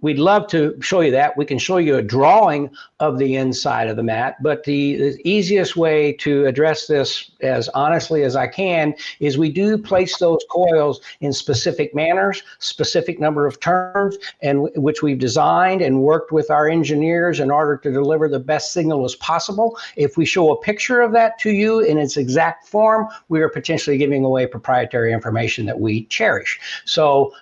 we'd love to show you that. We can show you a drawing of the inside of the mat, but the easiest way to address this as honestly as I can is we do place those coils in specific manners, specific number of turns, and which we've designed and worked with our engineers in order to deliver the best signal as possible. If we show a picture of that to you in its exact form, we are potentially giving away proprietary information that we cherish. So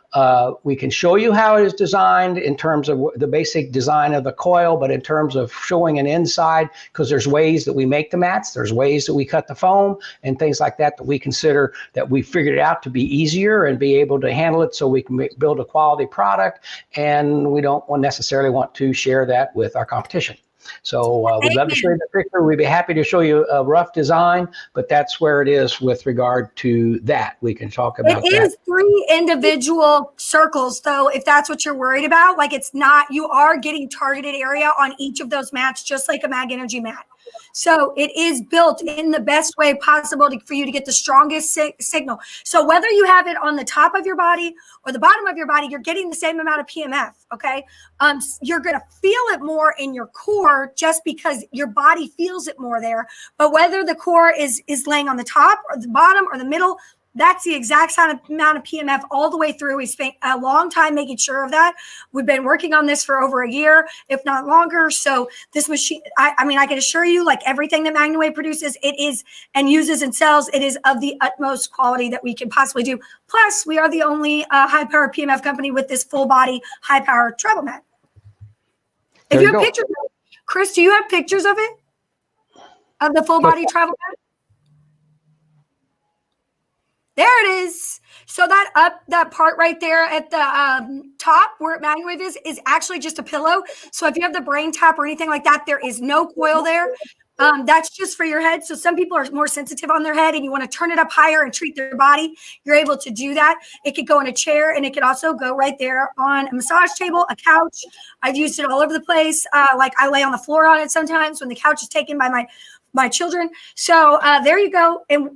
we can show you how it is designed in terms of the basic design of the coil, but in terms of showing an inside, because there's ways that we make the mats, there's ways that we cut the foam and things like that we consider that we figured it out to be easier and be able to handle it so we can build a quality product, and we don't necessarily want to share that with our competition. So we'd love to show you the picture. We'd be happy to show you a rough design, but that's where it is with regard to that. We can talk about that. It is 3 individual circles, though, if that's what you're worried about. Like, it's not, you are getting targeted area on each of those mats, just like a MagEnergy Mat. So it is built in the best way possible for you to get the strongest signal. So whether you have it on the top of your body or the bottom of your body, you're getting the same amount of PMF, okay? You're going to feel it more in your core just because your body feels it more there. But whether the core is laying on the top or the bottom or the middle, That's the exact amount of PMF all the way through. We spent a long time making sure of that. We've been working on this for over a year, if not longer. So this machine, I mean, I can assure you, like everything that MagnaWave produces, it is and uses and sells, it is of the utmost quality that we can possibly do. Plus, we are the only high power PMF company with this full body, high power travel mat. If you have pictures of it, Chris, do you have pictures of it? Of the full body travel mat? There it is. So that part right there at the top where MagnaWave is actually just a pillow. So if you have the brain tap or anything like that, there is no coil there. That's just for your head. So some people are more sensitive on their head and you want to turn it up higher and treat their body. You're able to do that. It could go in a chair and it could also go right there on a massage table, a couch. I've used it all over the place. Like I lay on the floor on it sometimes when the couch is taken by my children. So there you go. And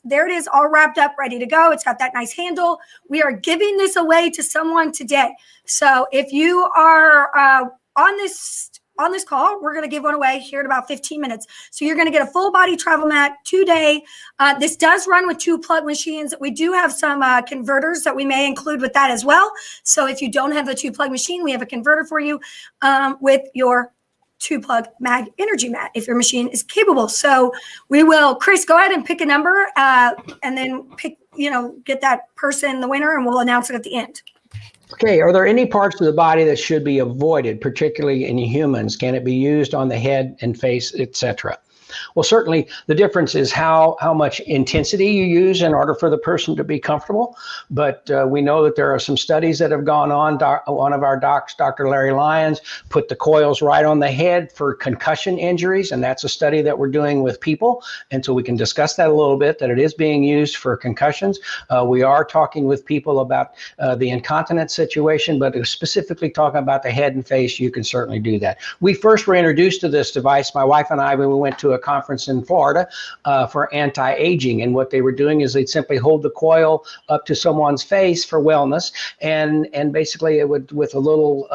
there it is, all wrapped up, ready to go. It's got that nice handle. We are giving this away to someone today. So if you are on this call, we're going to give one away here in about 15 minutes. So you're going to get a full body travel mat today. This does run with 2 plug machines. We do have some converters that we may include with that as well. So if you don't have the 2 plug machine, we have a converter for you with your 2-plug MagEnergy Mat if your machine is capable. So we will, Chris, go ahead and pick a number and then get that person the winner and we'll announce it at the end. Okay, are there any parts of the body that should be avoided, particularly in humans? Can it be used on the head and face, etc.? Well, certainly the difference is how much intensity you use in order for the person to be comfortable. But we know that there are some studies that have gone on. One of our docs, Dr. Larry Lyons, put the coils right on the head for concussion injuries. And that's a study that we're doing with people. And so we can discuss that a little bit, that it is being used for concussions. We are talking with people about the incontinence situation, but specifically talking about the head and face, you can certainly do that. We first were introduced to this device, my wife and I, when we went to a conference in Florida for anti-aging, and what they were doing is they'd simply hold the coil up to someone's face for wellness, and basically it would, with a little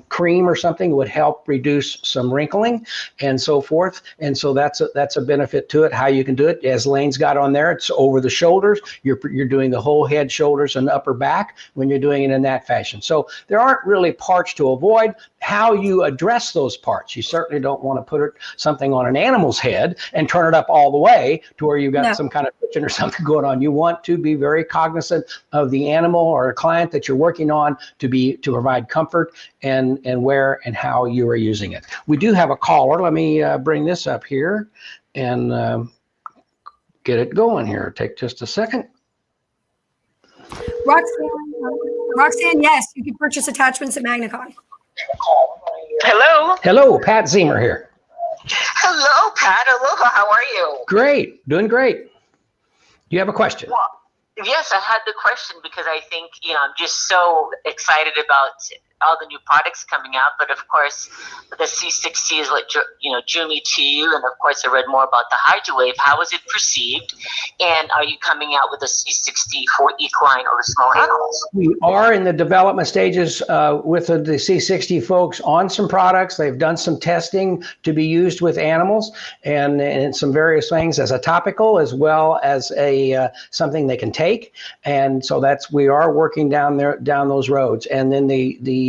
cream or something, would help reduce some wrinkling and so forth. And so that's a benefit to it. How you can do it, as Lane's got on there, it's over the shoulders. You're doing the whole head, shoulders, and upper back when you're doing it in that fashion. So there aren't really parts to avoid. How you address those parts, you certainly don't want to put something on an animal's head and turn it up all the way to where you've got some kind of friction or something going on. You want to be very cognizant of the animal or a client that you're working on to provide comfort and where and how you are using it. We do have a caller. Let me bring this up here and get it going here. Take just a second. Roxanne, yes, you can purchase attachments at MagnaCon. Hello. Hello, Pat Ziemer here. Hello, Pat. Aloha. How are you? Great. Doing great. Do you have a question? Well, yes, I had the question because I think, I'm just so excited about all the new products coming out. But of course, the C60 is what drew me to you. And of course, I read more about the HydroWave. How is it perceived? And are you coming out with a C60 for equine or small animals? We are in the development stages with the C60 folks on some products. They've done some testing to be used with animals and some various things as a topical as well as a something they can take. And so we are working down those roads. And then the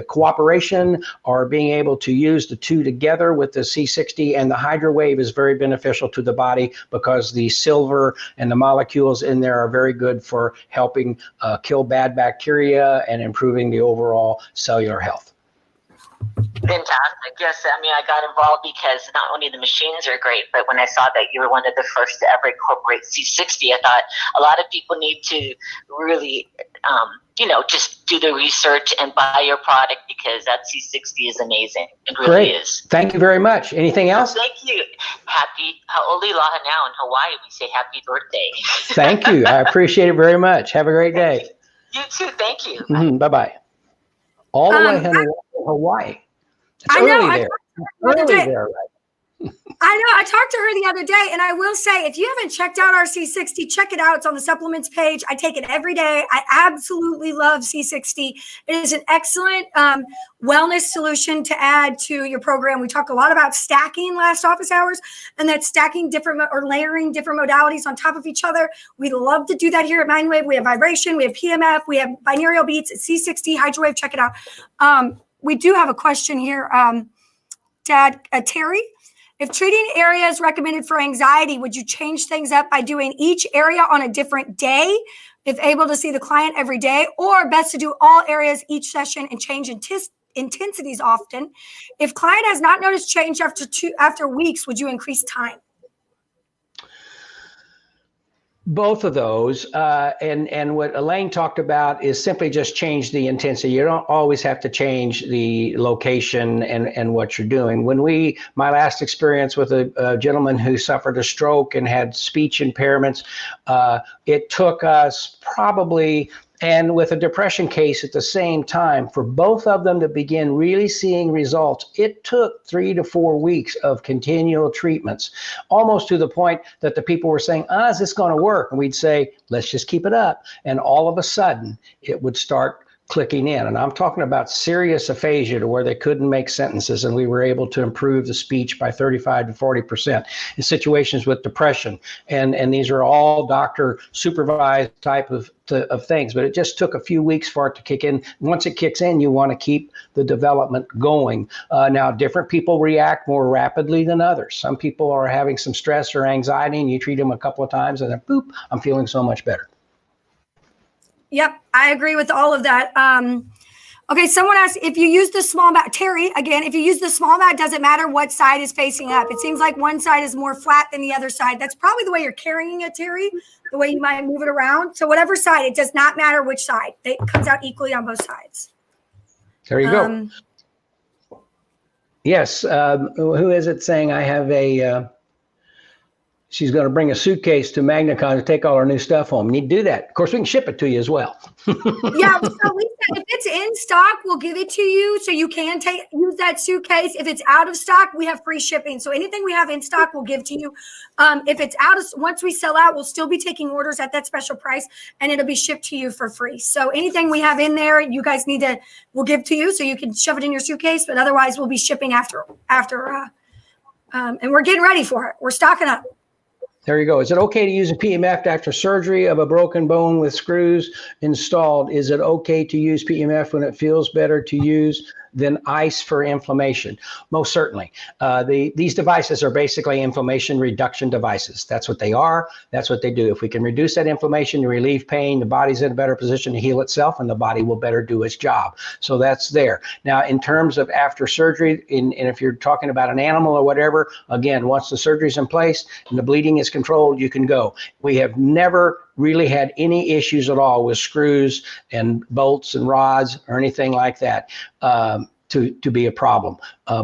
cooperation or being able to use the two together with the C60 and the HydroWave is very beneficial to the body because the silver and the molecules in there are very good for helping kill bad bacteria and improving the overall cellular health. Fantastic. Yes, I got involved because not only the machines are great, but when I saw that you were one of the first to ever incorporate C60, I thought a lot of people need to really, just do the research and buy your product because that C60 is amazing. It really is. Thank you very much. Anything else? Thank you. Happy Ha'olilaha now in Hawaii. We say happy birthday. Thank you. I appreciate it very much. Have a great day. You too. Thank you. Bye-bye. All the way to Hawaii. It's I know. Early there, right? I know. I talked to her the other day, and I will say, if you haven't checked out our C60, check it out. It's on the supplements page. I take it every day. I absolutely love C60. It is an excellent wellness solution to add to your program. We talked a lot about stacking last office hours, and that's stacking different or layering different modalities on top of each other. We love to do that here at MagnaWave. We have vibration, we have PMF, we have binaural beats at C60, HydroWave. Check it out. We do have a question here, Dad, Terry. If treating areas recommended for anxiety, would you change things up by doing each area on a different day, if able to see the client every day, or best to do all areas each session and change intensities often? If client has not noticed change after weeks, would you increase time? Both of those, and what Elaine talked about is simply just change the intensity. You don't always have to change the location and what you're doing. My last experience with a gentleman who suffered a stroke and had speech impairments, it took us probably, and with a depression case at the same time, for both of them to begin really seeing results, it took 3 to 4 weeks of continual treatments, almost to the point that the people were saying, is this going to work? And we'd say, let's just keep it up. And all of a sudden, it would start clicking in. And I'm talking about serious aphasia to where they couldn't make sentences, and we were able to improve the speech by 35 to 40% in situations with depression. And these are all doctor supervised type of things, but it just took a few weeks for it to kick in. Once it kicks in, you want to keep the development going. Now, different people react more rapidly than others. Some people are having some stress or anxiety, and you treat them a couple of times, and then boop, I'm feeling so much better. Yep, I agree with all of that. Okay, someone asked if you use the small mat. Terry, again, if you use the small mat, does it matter what side is facing up? It seems like one side is more flat than the other side. That's probably the way you're carrying it, Terry, the way you might move it around. So whatever side, it does not matter which side. It comes out equally on both sides. There you go. Yes, who is it saying I have she's going to bring a suitcase to MagnaCon to take all our new stuff home. You need to do that. Of course, we can ship it to you as well. Yeah, so Lisa, if it's in stock, we'll give it to you so you can use that suitcase. If it's out of stock, we have free shipping. So anything we have in stock, we'll give to you. If it's once we sell out, we'll still be taking orders at that special price, and it'll be shipped to you for free. So anything we have in there, you guys we'll give to you so you can shove it in your suitcase. But otherwise, we'll be shipping after, and we're getting ready for it. We're stocking up. There you go. Is it okay to use a PMF after surgery of a broken bone with screws installed? Is it okay to use PMF when it feels better to use than ice for inflammation? Most certainly. These devices are basically inflammation reduction devices. That's what they are. That's what they do. If we can reduce that inflammation to relieve pain, the body's in a better position to heal itself, and the body will better do its job. So that's there. Now, in terms of after surgery, and if you're talking about an animal or whatever, again, once the surgery's in place and the bleeding is controlled, you can go. We have never really had any issues at all with screws and bolts and rods or anything like that to be a problem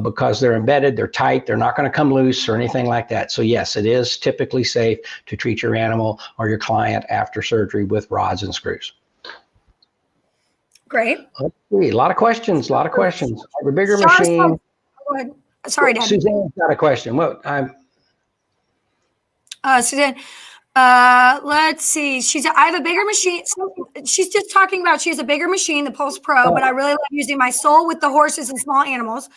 because they're embedded, they're tight, they're not going to come loose or anything like that. So yes, it is typically safe to treat your animal or your client after surgery with rods and screws. Great. Okay, a lot of questions. I have a bigger machine. Sorry, Dad. Suzanne's got a question. Suzanne. Let's see. I have a bigger machine. She's just talking about she has a bigger machine, the Pulse Pro, but I really love using my soul with the horses and small animals.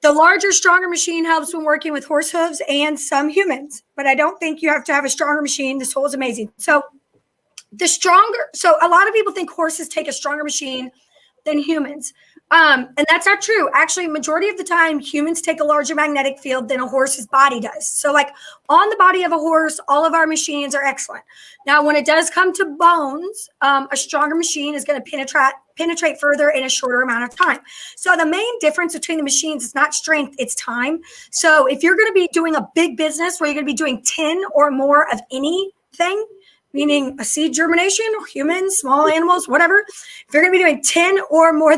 The larger, stronger machine helps when working with horse hooves and some humans, but I don't think you have to have a stronger machine. The soul is amazing. So a lot of people think horses take a stronger machine than humans. And that's not true. Actually, majority of the time, humans take a larger magnetic field than a horse's body does. So like on the body of a horse, all of our machines are excellent. Now, when it does come to bones, a stronger machine is going to penetrate further in a shorter amount of time. So the main difference between the machines is not strength, it's time. So if you're going to be doing a big business where you're going to be doing 10 or more of anything, meaning a seed germination, or humans, small animals, whatever. If you're going to be doing 10 or more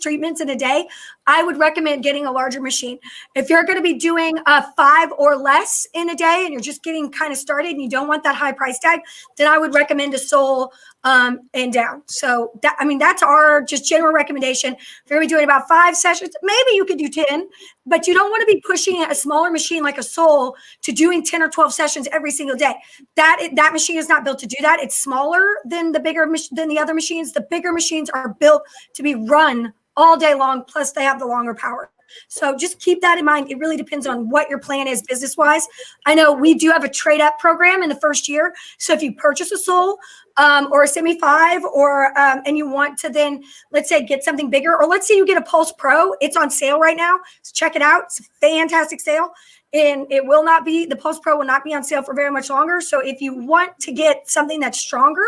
treatments in a day, I would recommend getting a larger machine. If you're going to be doing 5 or less in a day and you're just getting kind of started and you don't want that high price tag, then I would recommend a sole and down. So that, I mean, that's our just general recommendation. If you're going to be doing about 5 sessions, maybe you could do 10, but you don't want to be pushing a smaller machine like a sole to doing 10 or 12 sessions every single day. That machine is not built to do that. It's smaller than the other machines. The bigger machines are built to be run all day long, plus they have the longer power. So just keep that in mind. It really depends on what your plan is business-wise. I know we do have a trade-up program in the first year. So if you purchase a sole or a Semi 5 or and you want to then, let's say, get something bigger, or let's say you get a Pulse Pro. It's on sale right now. So check it out. It's a fantastic sale. And it will not be, the Pulse Pro will not be on sale for very much longer. So if you want to get something that's stronger,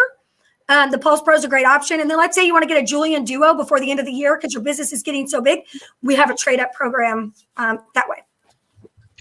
the Pulse Pro is a great option. And then let's say you want to get a Julian Duo before the end of the year because your business is getting so big. We have a trade-up program that way.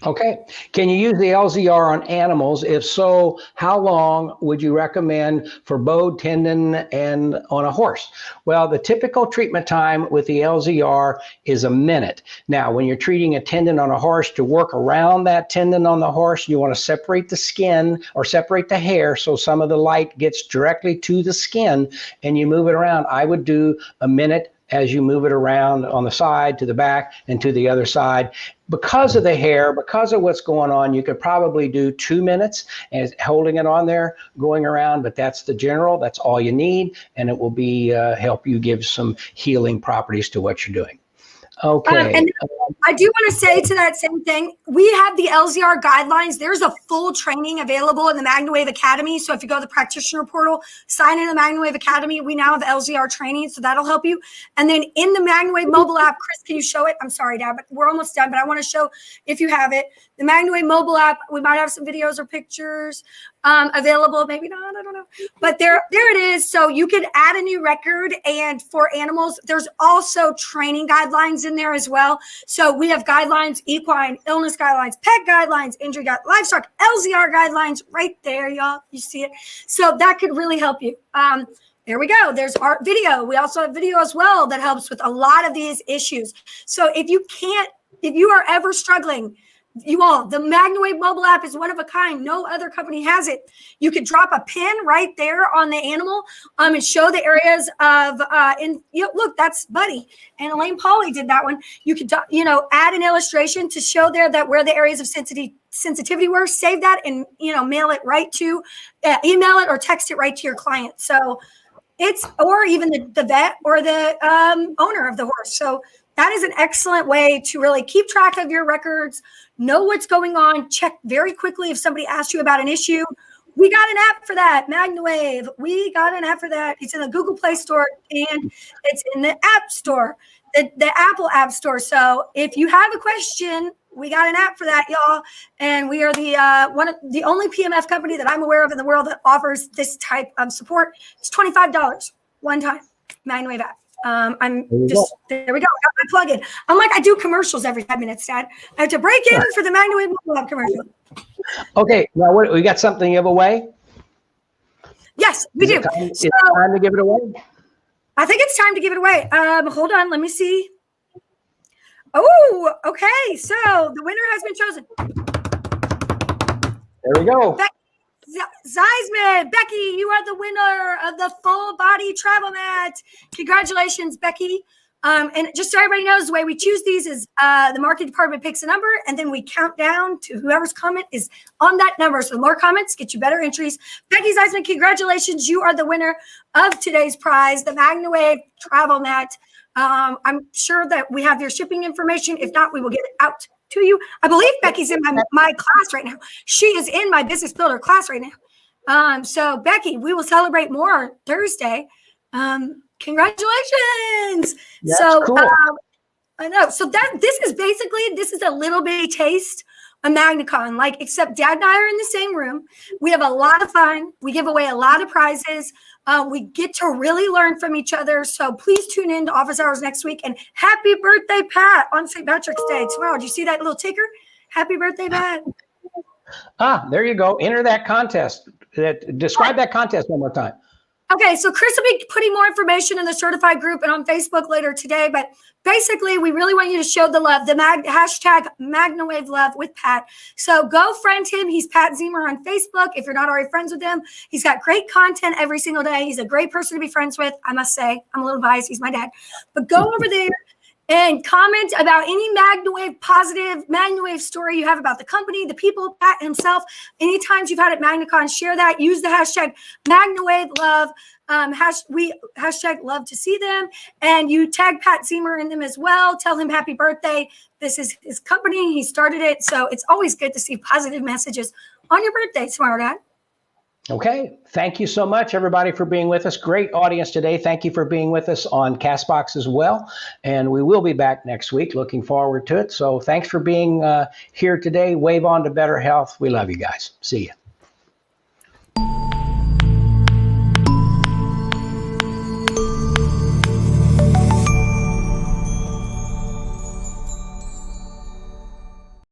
Okay. Can you use the LZR on animals? If so, how long would you recommend for bowed, tendon, and on a horse? Well, the typical treatment time with the LZR is a minute. Now, when you're treating a tendon on a horse, to work around that tendon on the horse, you want to separate the skin or separate the hair so some of the light gets directly to the skin and you move it around. I would do a minute as you move it around on the side to the back and to the other side. Because of the hair, because of what's going on, you could probably do 2 minutes and holding it on there, going around, but that's the general, that's all you need, and it will be help you give some healing properties to what you're doing. Okay. And I do want to say to that same thing, we have the LZR guidelines. There's a full training available in the MagnaWave Academy. So if you go to the practitioner portal, sign in the MagnaWave Academy, we now have LZR training, so that'll help you. And then in the MagnaWave mobile app, Chris, can you show it? I'm sorry, Dad, but we're almost done, but I want to show, if you have it, the MagnaWave mobile app, we might have some videos or pictures available, maybe not, I don't know. But there it is. So you could add a new record, and for animals, there's also training guidelines in there as well. So we have guidelines, equine, illness guidelines, pet guidelines, injury guidelines, livestock, LZR guidelines right there, y'all. You see it. So that could really help you. There we go. There's our video. We also have video as well that helps with a lot of these issues. So if you are ever struggling, the MagnaWave mobile app is one of a kind. No other company has it. You could drop a pin right there on the animal and show the areas of, look, that's Buddy. And Elaine Pauly did that one. You could, add an illustration to show there that where the areas of sensitivity were, save that and, mail it right to, email it or text it right to your client. So or even the vet or the owner of the horse. So that is an excellent way to really keep track of your records, know what's going on, check very quickly if somebody asks you about an issue. We got an app for that, MagnaWave. We got an app for that. It's in the Google Play Store and it's in the App Store, the Apple App Store. So if you have a question, we got an app for that, y'all. And we are the only PMF company that I'm aware of in the world that offers this type of support. It's $25 one time, MagnaWave app. There we go. I got my plug-in. I'm like, I do commercials every 5 minutes, Dad. I have to break in for the MagnaWave mobile app commercial. Okay, now we got something to give away? Yes, we do. Is it time to give it away? I think it's time to give it away. Hold on, let me see. Oh, okay. So the winner has been chosen. There we go. Zeisman, Becky, you are the winner of the full body travel mat. Congratulations, Becky. And just so everybody knows, the way we choose these is the marketing department picks a number and then we count down to whoever's comment is on that number. So the more comments get you better entries. Becky Zeisman, congratulations. You are the winner of today's prize, the MagnaWave travel mat. I'm sure that we have your shipping information. If not, we will get it out to you. I believe Becky's in my class right now. She is in my business builder class right now. So Becky, we will celebrate more Thursday. Congratulations. That's so cool. I know. So this is a little bitty taste of MagnaCon, like, except Dad and I are in the same room. We have a lot of fun. We give away a lot of prizes. We get to really learn from each other. So please tune in to office hours next week. And happy birthday, Pat, on St. Patrick's Day tomorrow. Did you see that little ticker? Happy birthday, Pat. There you go. Enter that contest. Describe that contest one more time. Okay, so Chris will be putting more information in the certified group and on Facebook later today. But basically, we really want you to show the love, the hashtag MagnaWave Love with Pat. So go friend him. He's Pat Zemer on Facebook. If you're not already friends with him, he's got great content every single day. He's a great person to be friends with. I must say, I'm a little biased. He's my dad. But go over there and comment about any MagnaWave positive MagnaWave story you have about the company, the people, Pat himself. Any times you've had at MagnaCon, share that. Use the hashtag MagnaWave Love. Hashtag love to see them. And you tag Pat Zemer in them as well. Tell him happy birthday. This is his company. He started it. So it's always good to see positive messages on your birthday, Smart Dad. Okay. Thank you so much, everybody, for being with us. Great audience today. Thank you for being with us on CastBox as well. And we will be back next week. Looking forward to it. So thanks for being here today. Wave on to better health. We love you guys. See you.